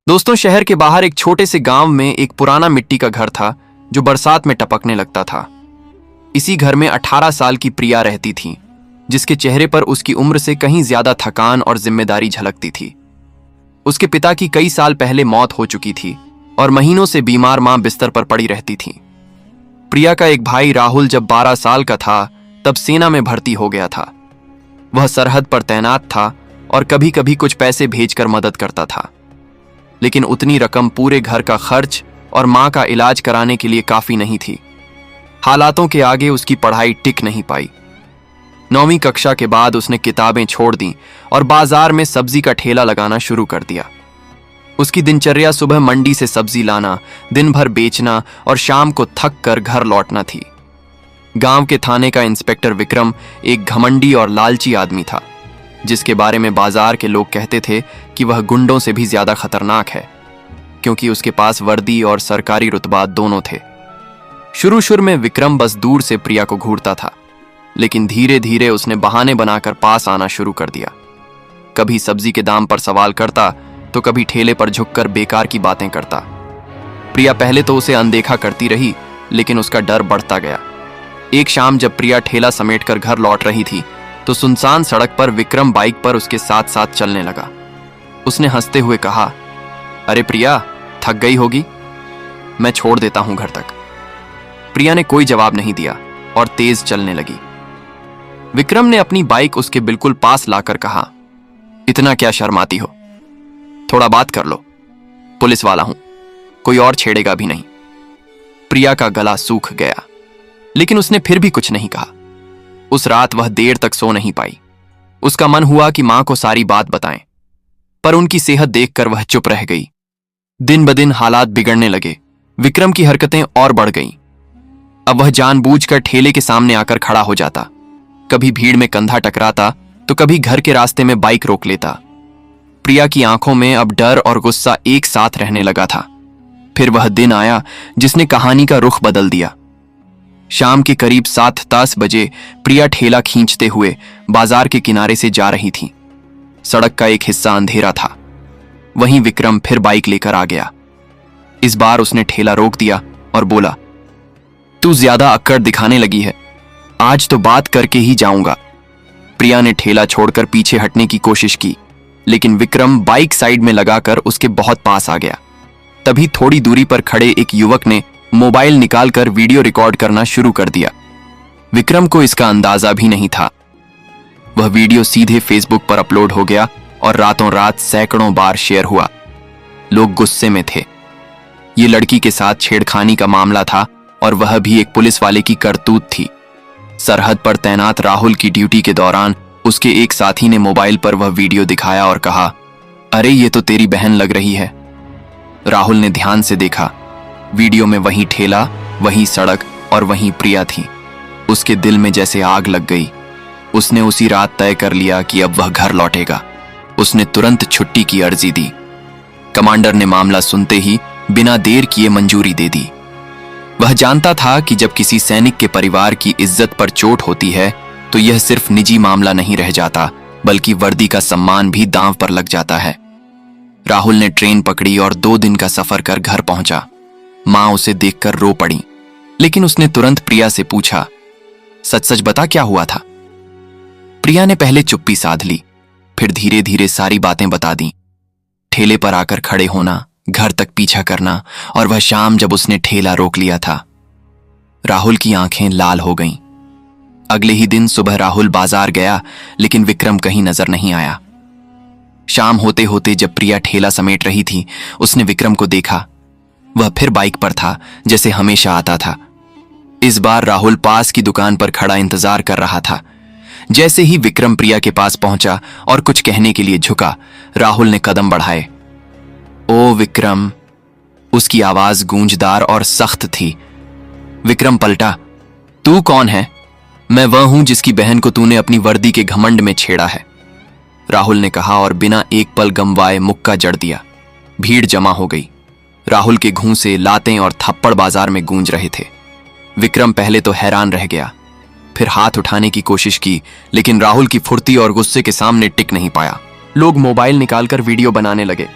दोस्तों, शहर के बाहर एक छोटे से गांव में एक पुराना मिट्टी का घर था जो बरसात में टपकने लगता था। इसी घर में 18 साल की प्रिया रहती थी, जिसके चेहरे पर उसकी उम्र से कहीं ज्यादा थकान और जिम्मेदारी झलकती थी। उसके पिता की कई साल पहले मौत हो चुकी थी और महीनों से बीमार मां बिस्तर पर पड़ी रहती थी। प्रिया का एक भाई राहुल जब 12 साल का था तब सेना में भर्ती हो गया था। वह सरहद पर तैनात था और कभी कभी कुछ पैसे भेजकर मदद करता था, लेकिन उतनी रकम पूरे घर का खर्च और मां का इलाज कराने के लिए काफी नहीं थी। हालातों के आगे उसकी पढ़ाई टिक नहीं पाई। 9वीं कक्षा के बाद उसने किताबें छोड़ दी और बाजार में सब्जी का ठेला लगाना शुरू कर दिया। उसकी दिनचर्या सुबह मंडी से सब्जी लाना, दिन भर बेचना और शाम को थक कर घर लौटना थी। गांव के थाने का इंस्पेक्टर विक्रम एक घमंडी और लालची आदमी था, जिसके बारे में बाजार के लोग कहते थे कि वह गुंडों से भी ज्यादा खतरनाक है, क्योंकि उसके पास वर्दी और सरकारी रुतबा दोनों थे। शुरू में विक्रम बस दूर से प्रिया को घूरता था, लेकिन धीरे धीरे उसने बहाने बनाकर पास आना शुरू कर दिया। कभी सब्जी के दाम पर सवाल करता तो कभी ठेले पर झुककर बेकार की बातें करता। प्रिया पहले तो उसे अनदेखा करती रही, लेकिन उसका डर बढ़ता गया। एक शाम जब प्रिया ठेला समेटकर घर लौट रही थी तो सुनसान सड़क पर विक्रम बाइक पर उसके साथ साथ चलने लगा। उसने हंसते हुए कहा, अरे प्रिया, थक गई होगी, मैं छोड़ देता हूं घर तक। प्रिया ने कोई जवाब नहीं दिया और तेज चलने लगी। विक्रम ने अपनी बाइक उसके बिल्कुल पास लाकर कहा, इतना क्या शर्माती हो, थोड़ा बात कर लो, पुलिस वाला हूं, कोई और छेड़ेगा भी नहीं। प्रिया का गला सूख गया, लेकिन उसने फिर भी कुछ नहीं कहा। उस रात वह देर तक सो नहीं पाई। उसका मन हुआ कि मां को सारी बात बताएं, पर उनकी सेहत देखकर वह चुप रह गई। दिन ब दिन हालात बिगड़ने लगे। विक्रम की हरकतें और बढ़ गईं। अब वह जानबूझकर ठेले के सामने आकर खड़ा हो जाता, कभी भीड़ में कंधा टकराता तो कभी घर के रास्ते में बाइक रोक लेता। प्रिया की आंखों में अब डर और गुस्सा एक साथ रहने लगा था। फिर वह दिन आया जिसने कहानी का रुख बदल दिया। शाम के करीब 7-10 बजे प्रिया ठेला खींचते हुए बाजार के किनारे से जा रही थी। सड़क का एक हिस्सा अंधेरा था। वहीं विक्रम फिर बाइक लेकर आ गया। इस बार उसने ठेला रोक दिया और बोला, तू ज्यादा अक्कड़ दिखाने लगी है, आज तो बात करके ही जाऊंगा। प्रिया ने ठेला छोड़कर पीछे हटने की कोशिश की, लेकिन विक्रम बाइक साइड में लगाकर उसके बहुत पास आ गया। तभी थोड़ी दूरी पर खड़े एक युवक ने मोबाइल निकालकर वीडियो रिकॉर्ड करना शुरू कर दिया। विक्रम को इसका अंदाजा भी नहीं था। वह वीडियो सीधे फेसबुक पर अपलोड हो गया और रातों रात सैकड़ों बार शेयर हुआ। लोग गुस्से में थे। ये लड़की के साथ छेड़खानी का मामला था और वह भी एक पुलिस वाले की करतूत थी। सरहद पर तैनात राहुल की ड्यूटी के दौरान उसके एक साथी ने मोबाइल पर वह वीडियो दिखाया और कहा, अरे ये तो तेरी बहन लग रही है। राहुल ने ध्यान से देखा। वीडियो में वही ठेला, वही सड़क और वही प्रिया थी। उसके दिल में जैसे आग लग गई। उसने उसी रात तय कर लिया कि अब वह घर लौटेगा। उसने तुरंत छुट्टी की अर्जी दी। कमांडर ने मामला सुनते ही बिना देर किए मंजूरी दे दी। वह जानता था कि जब किसी सैनिक के परिवार की इज्जत पर चोट होती है तो यह सिर्फ निजी मामला नहीं रह जाता, बल्कि वर्दी का सम्मान भी दांव पर लग जाता है। राहुल ने ट्रेन पकड़ी और 2 दिन का सफर कर घर पहुंचा। मां उसे देखकर रो पड़ी, लेकिन उसने तुरंत प्रिया से पूछा, सच सच बता क्या हुआ था। प्रिया ने पहले चुप्पी साध ली, फिर धीरे धीरे सारी बातें बता दी। ठेले पर आकर खड़े होना, घर तक पीछा करना और वह शाम जब उसने ठेला रोक लिया था। राहुल की आंखें लाल हो गईं। अगले ही दिन सुबह राहुल बाजार गया, लेकिन विक्रम कहीं नजर नहीं आया। शाम होते होते जब प्रिया ठेला समेट रही थी, उसने विक्रम को देखा। वह फिर बाइक पर था, जैसे हमेशा आता था। इस बार राहुल पास की दुकान पर खड़ा इंतजार कर रहा था। जैसे ही विक्रम प्रिया के पास पहुंचा और कुछ कहने के लिए झुका, राहुल ने कदम बढ़ाए। ओ विक्रम, उसकी आवाज गूंजदार और सख्त थी। विक्रम पलटा, तू कौन है? मैं वह हूं जिसकी बहन को तूने अपनी वर्दी के घमंड में छेड़ा है, राहुल ने कहा और बिना एक पल गंवाए मुक्का जड़ दिया। भीड़ जमा हो गई। राहुल के घूंसे, लातें और थप्पड़ बाजार में गूंज रहे थे। विक्रम पहले तो हैरान रह गया, फिर हाथ उठाने की कोशिश की, लेकिन राहुल की फुर्ती और गुस्से के सामने टिक नहीं पाया। लोग मोबाइल निकालकर वीडियो बनाने लगे।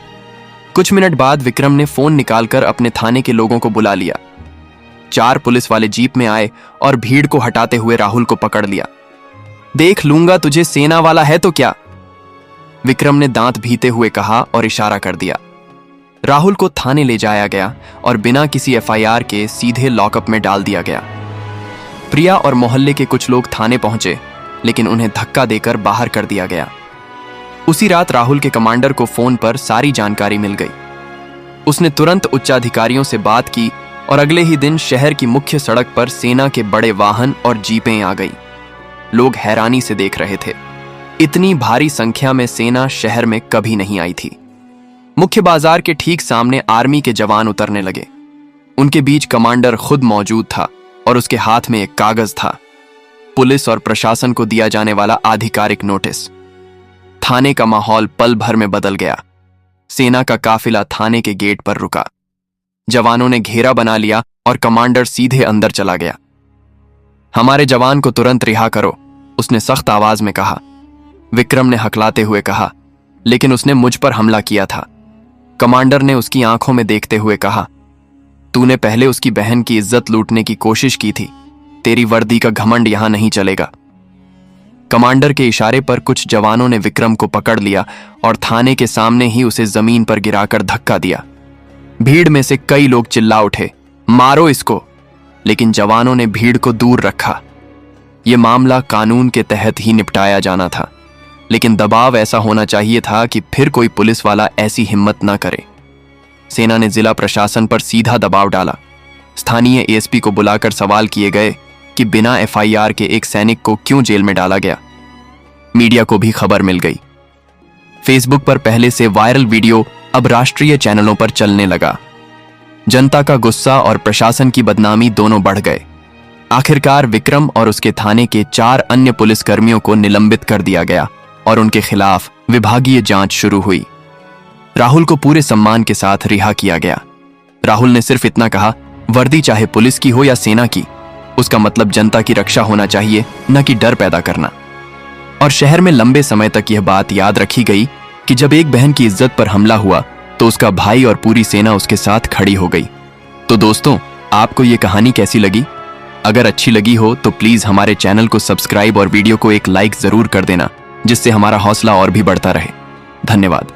कुछ मिनट बाद विक्रम ने फोन निकालकर अपने थाने के लोगों को बुला लिया। 4 पुलिस वाले जीप में आए और भीड़ को हटाते हुए राहुल को पकड़ लिया। देख लूंगा तुझे, सेना वाला है तो क्या? विक्रम ने दांत भीते हुए कहा और इशारा कर दिया। राहुल को थाने ले जाया गया और बिना किसी एफआईआर के सीधे लॉकअप में डाल दिया गया। प्रिया और मोहल्ले के कुछ लोग थाने पहुंचे, लेकिन उन्हें धक्का देकर बाहर कर दिया गया। उसी रात राहुल के कमांडर को फोन पर सारी जानकारी मिल गई। उसने तुरंत उच्चाधिकारियों से बात की और अगले ही दिन शहर की मुख्य सड़क पर सेना के बड़े वाहन और जीपें आ गई। लोग हैरानी से देख रहे थे। इतनी भारी संख्या में सेना शहर में कभी नहीं आई थी। मुख्य बाजार के ठीक सामने आर्मी के जवान उतरने लगे। उनके बीच कमांडर खुद मौजूद था और उसके हाथ में एक कागज था, पुलिस और प्रशासन को दिया जाने वाला आधिकारिक नोटिस। थाने का माहौल पल भर में बदल गया। सेना का काफिला थाने के गेट पर रुका। जवानों ने घेरा बना लिया और कमांडर सीधे अंदर चला गया। हमारे जवान को तुरंत रिहा करो, उसने सख्त आवाज में कहा। विक्रम ने हकलाते हुए कहा, लेकिन उसने मुझ पर हमला किया था। कमांडर ने उसकी आंखों में देखते हुए कहा, तूने पहले उसकी बहन की इज्जत लूटने की कोशिश की थी। तेरी वर्दी का घमंड यहां नहीं चलेगा। कमांडर के इशारे पर कुछ जवानों ने विक्रम को पकड़ लिया और थाने के सामने ही उसे जमीन पर गिराकर धक्का दिया। भीड़ में से कई लोग चिल्ला उठे, मारो इसको, लेकिन जवानों ने भीड़ को दूर रखा। यह मामला कानून के तहत ही निपटाया जाना था, लेकिन दबाव ऐसा होना चाहिए था कि फिर कोई पुलिस वाला ऐसी हिम्मत न करे। सेना ने जिला प्रशासन पर सीधा दबाव डाला। स्थानीय एएसपी को बुलाकर सवाल किए गए कि बिना एफआईआर के एक सैनिक को क्यों जेल में डाला गया। मीडिया को भी खबर मिल गई। फेसबुक पर पहले से वायरल वीडियो अब राष्ट्रीय चैनलों पर चलने लगा। जनता का गुस्सा और प्रशासन की बदनामी दोनों बढ़ गए। आखिरकार विक्रम और उसके थाने के 4 अन्य पुलिसकर्मियों को निलंबित कर दिया गया और उनके खिलाफ विभागीय जांच शुरू हुई। राहुल को पूरे सम्मान के साथ रिहा किया गया। राहुल ने सिर्फ इतना कहा, वर्दी चाहे पुलिस की हो या सेना की, उसका मतलब जनता की रक्षा होना चाहिए, न कि डर पैदा करना। और शहर में लंबे समय तक यह बात याद रखी गई कि जब एक बहन की इज्जत पर हमला हुआ तो उसका भाई और पूरी सेना उसके साथ खड़ी हो गई। तो दोस्तों, आपको ये कहानी कैसी लगी? अगर अच्छी लगी हो तो प्लीज हमारे चैनल को सब्सक्राइब और वीडियो को एक लाइक जरूर कर देना, जिससे हमारा हौसला और भी बढ़ता रहे। धन्यवाद।